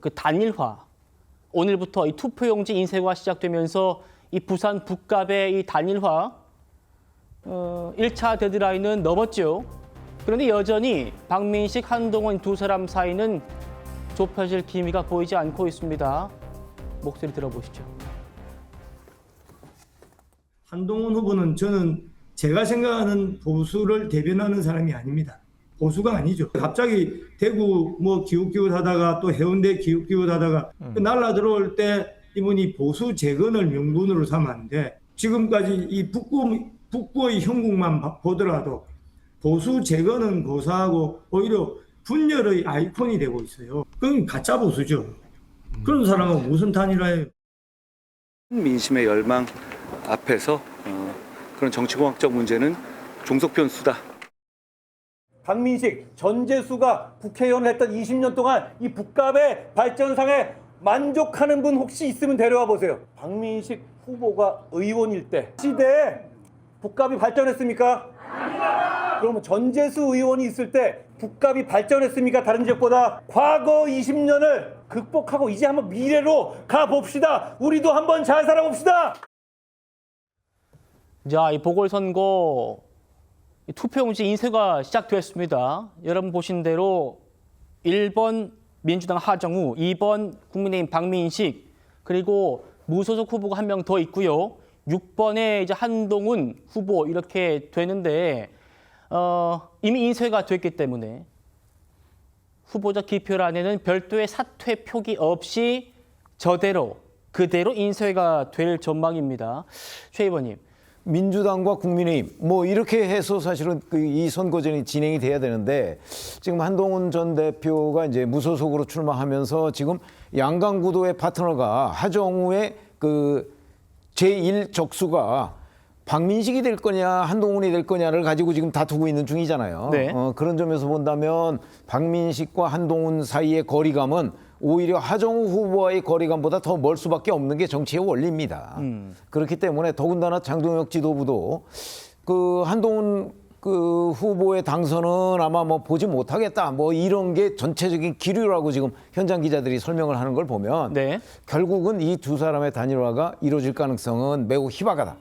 그 단일화, 오늘부터 이 투표용지 인쇄가 시작되면서 이 부산 북갑의 이 단일화 1차 데드라인은 넘었죠. 그런데 여전히 박민식, 한동훈 두 사람 사이는 좁혀질 기미가 보이지 않고 있습니다. 목소리 들어보시죠. 한동훈 후보는 저는 제가 생각하는 보수를 대변하는 사람이 아닙니다. 보수가 아니죠. 갑자기 대구 뭐 기웃기웃하다가 또 해운대 기웃기웃하다가 날라 들어올 때 이분이 보수 재건을 명분으로 삼았는데 지금까지 이 북부의 형국만 보더라도 보수 재건은 고사하고 오히려 분열의 아이콘이 되고 있어요. 그건 가짜 보수죠. 그런 사람은 무슨 단일화예요? 민심의 열망 앞에서 그런 정치공학적 문제는 종속 변수다. 박민식, 전재수가 국회의원을 했던 20년 동안 이 북갑의 발전상에 만족하는 분 혹시 있으면 데려와 보세요. 박민식 후보가 의원일 때 시대에 북갑이 발전했습니까? 아닙니다. 그러면 전재수 의원이 있을 때 북갑이 발전했습니까? 다른 지역보다. 과거 20년을 극복하고 이제 한번 미래로 가봅시다. 우리도 한번 잘 살아봅시다. 자, 이 보궐선거 투표용지 인쇄가 시작됐습니다. 여러분 보신 대로 1번 민주당 하정우, 2번 국민의힘 박민식, 그리고 무소속 후보가 한 명 더 있고요. 6번에 이제 한동훈 후보 이렇게 되는데 이미 인쇄가 됐기 때문에 후보자 기표란에는 별도의 사퇴 표기 없이 그대로 인쇄가 될 전망입니다. 최 의원님. 민주당과 국민의힘 뭐 이렇게 해서 사실은 이 선거전이 진행이 돼야 되는데 지금 한동훈 전 대표가 이제 무소속으로 출마하면서 지금 양강구도의 파트너가 하정우의 그 제1적수가 박민식이 될 거냐 한동훈이 될 거냐를 가지고 지금 다투고 있는 중이잖아요. 네. 그런 점에서 본다면 박민식과 한동훈 사이의 거리감은 오히려 하정우 후보와의 거리감보다 더 멀 수밖에 없는 게 정치의 원리입니다. 그렇기 때문에 더군다나 장동혁 지도부도 그 한동훈 그 후보의 당선은 아마 뭐 보지 못하겠다 뭐 이런 게 전체적인 기류라고 지금 현장 기자들이 설명을 하는 걸 보면 네. 결국은 이 두 사람의 단일화가 이루어질 가능성은 매우 희박하다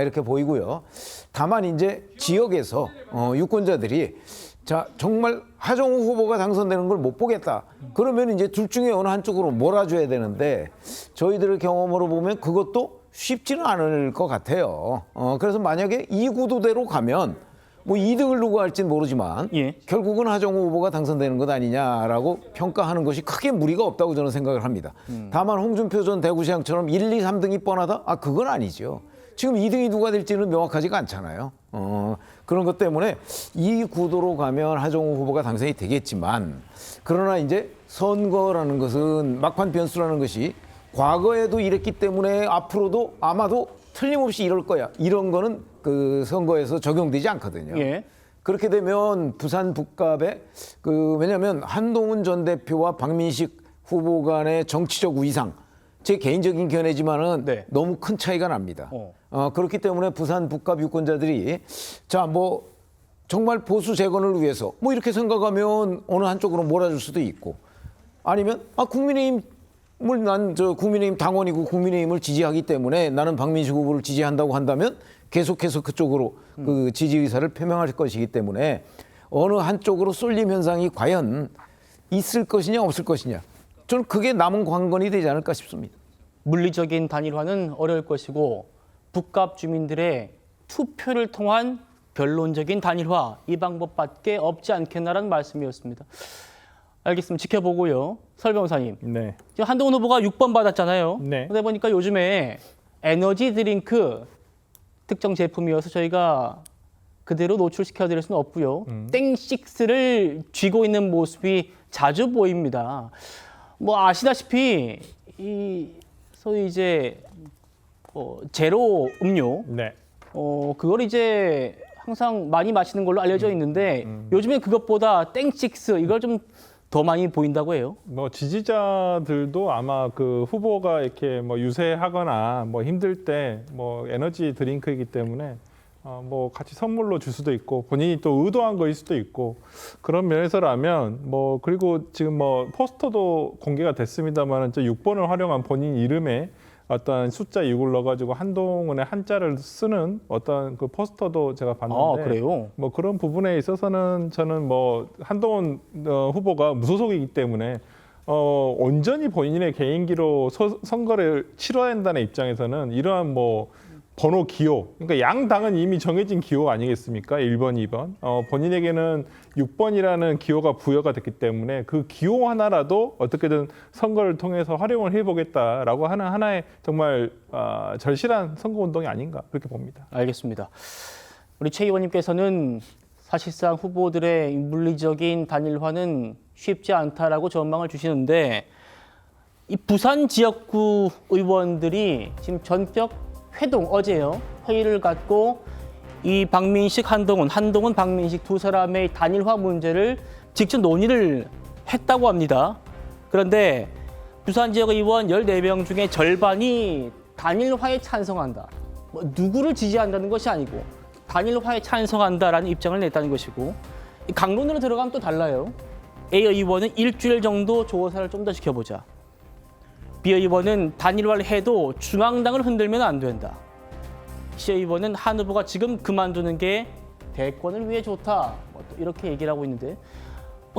이렇게 보이고요. 다만 이제 지역에서 유권자들이 자 정말 하정우 후보가 당선되는 걸 못 보겠다. 그러면 이제 둘 중에 어느 한쪽으로 몰아줘야 되는데 저희들의 경험으로 보면 그것도 쉽지는 않을 것 같아요. 그래서 만약에 이 구도대로 가면 뭐 2등을 누가 할지는 모르지만 예. 결국은 하정우 후보가 당선되는 것 아니냐라고 평가하는 것이 크게 무리가 없다고 저는 생각을 합니다. 다만 홍준표 전 대구시장처럼 1, 2, 3등이 뻔하다? 그건 아니죠. 지금 2등이 누가 될지는 명확하지가 않잖아요. 그런 것 때문에 이 구도로 가면 하정우 후보가 당선이 되겠지만 그러나 이제 선거라는 것은 막판 변수라는 것이 과거에도 이랬기 때문에 앞으로도 아마도 틀림없이 이럴 거야. 이런 거는 그 선거에서 적용되지 않거든요. 예. 그렇게 되면 부산 북갑에 왜냐하면 한동훈 전 대표와 박민식 후보 간의 정치적 위상 제 개인적인 견해지만은 네. 너무 큰 차이가 납니다. 그렇기 때문에 부산 북갑 유권자들이 자 뭐 정말 보수 재건을 위해서 뭐 이렇게 생각하면 어느 한쪽으로 몰아줄 수도 있고 아니면 국민의힘 국민의힘 당원이고 국민의힘을 지지하기 때문에 나는 박민식 후보를 지지한다고 한다면 계속해서 그쪽으로 그 지지 의사를 표명할 것이기 때문에 어느 한쪽으로 쏠림 현상이 과연 있을 것이냐 없을 것이냐 저는 그게 남은 관건이 되지 않을까 싶습니다. 물리적인 단일화는 어려울 것이고 북갑 주민들의 투표를 통한 변론적인 단일화 이 방법밖에 없지 않겠나라는 말씀이었습니다. 알겠습니다. 지켜보고요. 설 변호사님. 네. 지금 한동훈 후보가 6번 받았잖아요. 네. 그러다 보니까 요즘에 에너지 드링크 특정 제품이어서 저희가 그대로 노출시켜드릴 수는 없고요. 땡식스를 쥐고 있는 모습이 자주 보입니다. 뭐 아시다시피 이 소위 이제 제로 음료 네. 그걸 이제 항상 많이 마시는 걸로 알려져 있는데 요즘에 그것보다 땡식스 이걸 좀 더 많이 보인다고 해요. 뭐 지지자들도 아마 그 후보가 이렇게 뭐 유세하거나 뭐 힘들 때 뭐 에너지 드링크이기 때문에 뭐 같이 선물로 줄 수도 있고 본인이 또 의도한 거일 수도 있고 그런 면에서라면 뭐 그리고 지금 뭐 포스터도 공개가 됐습니다만은 저 6번을 활용한 본인 이름에 어떤 숫자 6을 넣어가지고 한동훈의 한자를 쓰는 어떤 그 포스터도 제가 봤는데 그래요? 뭐 그런 부분에 있어서는 저는 뭐 한동훈 후보가 무소속이기 때문에 온전히 본인의 개인기로 선거를 치러야 한다는 입장에서는 이러한 뭐 번호 기호, 그러니까 양 당은 이미 정해진 기호 아니겠습니까? 1번, 2번. 본인에게는 6번이라는 기호가 부여가 됐기 때문에 그 기호 하나라도 어떻게든 선거를 통해서 활용을 해보겠다라고 하는 하나의 정말 절실한 선거운동이 아닌가 그렇게 봅니다. 알겠습니다. 우리 최 의원님께서는 사실상 후보들의 물리적인 단일화는 쉽지 않다라고 전망을 주시는데 이 부산 지역구 의원들이 지금 전격 어제요 회의를 갖고 이 박민식, 한동훈, 박민식 두 사람의 단일화 문제를 직접 논의를 했다고 합니다. 그런데 부산 지역 의원 14명 중에 절반이 단일화에 찬성한다. 뭐 누구를 지지한다는 것이 아니고 단일화에 찬성한다라는 입장을 냈다는 것이고 이 강론으로 들어가면 또 달라요. A 의원은 일주일 정도 조사를 좀 더 지켜보자. B 의원은 단일화를 해도 중앙당을 흔들면 안 된다. C 의원은 한 후보가 지금 그만두는 게 대권을 위해 좋다. 뭐 또 이렇게 얘기를 하고 있는데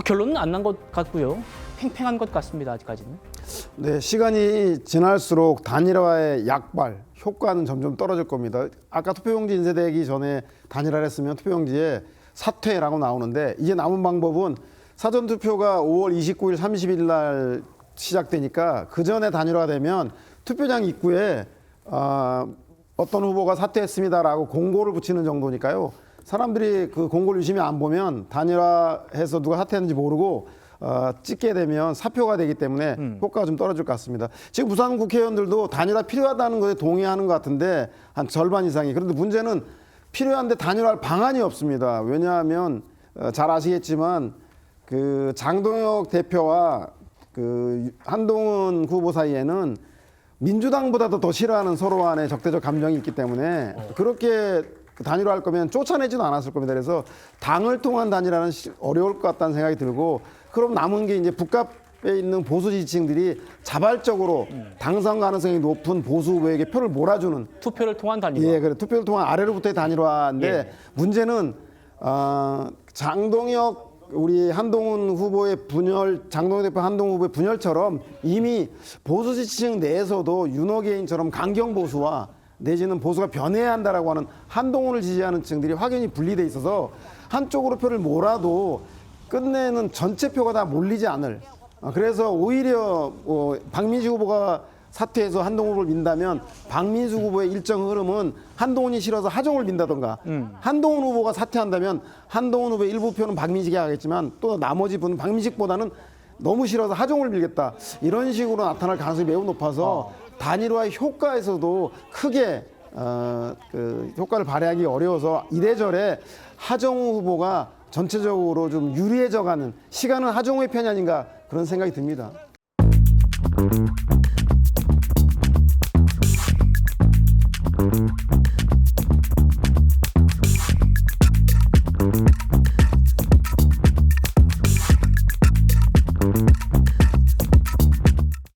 결론은 안 난 것 같고요. 팽팽한 것 같습니다. 아직까지는. 네, 시간이 지날수록 단일화의 약발, 효과는 점점 떨어질 겁니다. 아까 투표용지 인쇄되기 전에 단일화를 했으면 투표용지에 사퇴라고 나오는데 이제 남은 방법은 사전투표가 5월 29일, 30일 날 시작되니까 그 전에 단일화가 되면 투표장 입구에 어떤 후보가 사퇴했습니다라고 공고를 붙이는 정도니까요. 사람들이 그 공고를 유심히 안 보면 단일화해서 누가 사퇴했는지 모르고 찍게 되면 사표가 되기 때문에 효과가 좀 떨어질 것 같습니다. 지금 부산 국회의원들도 단일화 필요하다는 것에 동의하는 것 같은데 한 절반 이상이. 그런데 문제는 필요한데 단일화할 방안이 없습니다. 왜냐하면 잘 아시겠지만 그 장동혁 대표와 그 한동훈 후보 사이에는 민주당보다도 더 싫어하는 서로 간의 적대적 감정이 있기 때문에 그렇게 단일화할 거면 쫓아내지도 않았을 겁니다. 그래서 당을 통한 단일화는 어려울 것 같다는 생각이 들고 그럼 남은 게 이제 북갑에 있는 보수 지지층들이 자발적으로 당선 가능성이 높은 보수 후보에게 표를 몰아주는 투표를 통한 단일화. 예, 그래 투표를 통한 아래로부터의 단일화인데 예. 문제는 장동혁 우리 한동훈 후보의 분열, 장동혁 대표 한동훈 후보의 분열처럼 이미 보수 지지층 내에서도 윤호개인처럼 강경 보수와 내지는 보수가 변해야 한다라고 하는 한동훈을 지지하는 층들이 확연히 분리돼 있어서 한쪽으로 표를 몰아도 끝내는 전체 표가 다 몰리지 않을. 그래서 오히려 박민식 후보가 사퇴해서 한동훈 후보를 민다면 박민수 후보의 일정 흐름은 한동훈이 싫어서 하정우를 민다던가 한동훈 후보가 사퇴한다면 한동훈 후보의 일부 표는 박민식이 하겠지만 또 나머지 분은 박민식보다는 너무 싫어서 하정우를 밀겠다. 이런 식으로 나타날 가능성이 매우 높아서 단일화의 효과에서도 크게 그 효과를 발휘하기 어려워서 이래저래 하정우 후보가 전체적으로 좀 유리해져가는 시간은 하정우의 편이 아닌가 그런 생각이 듭니다.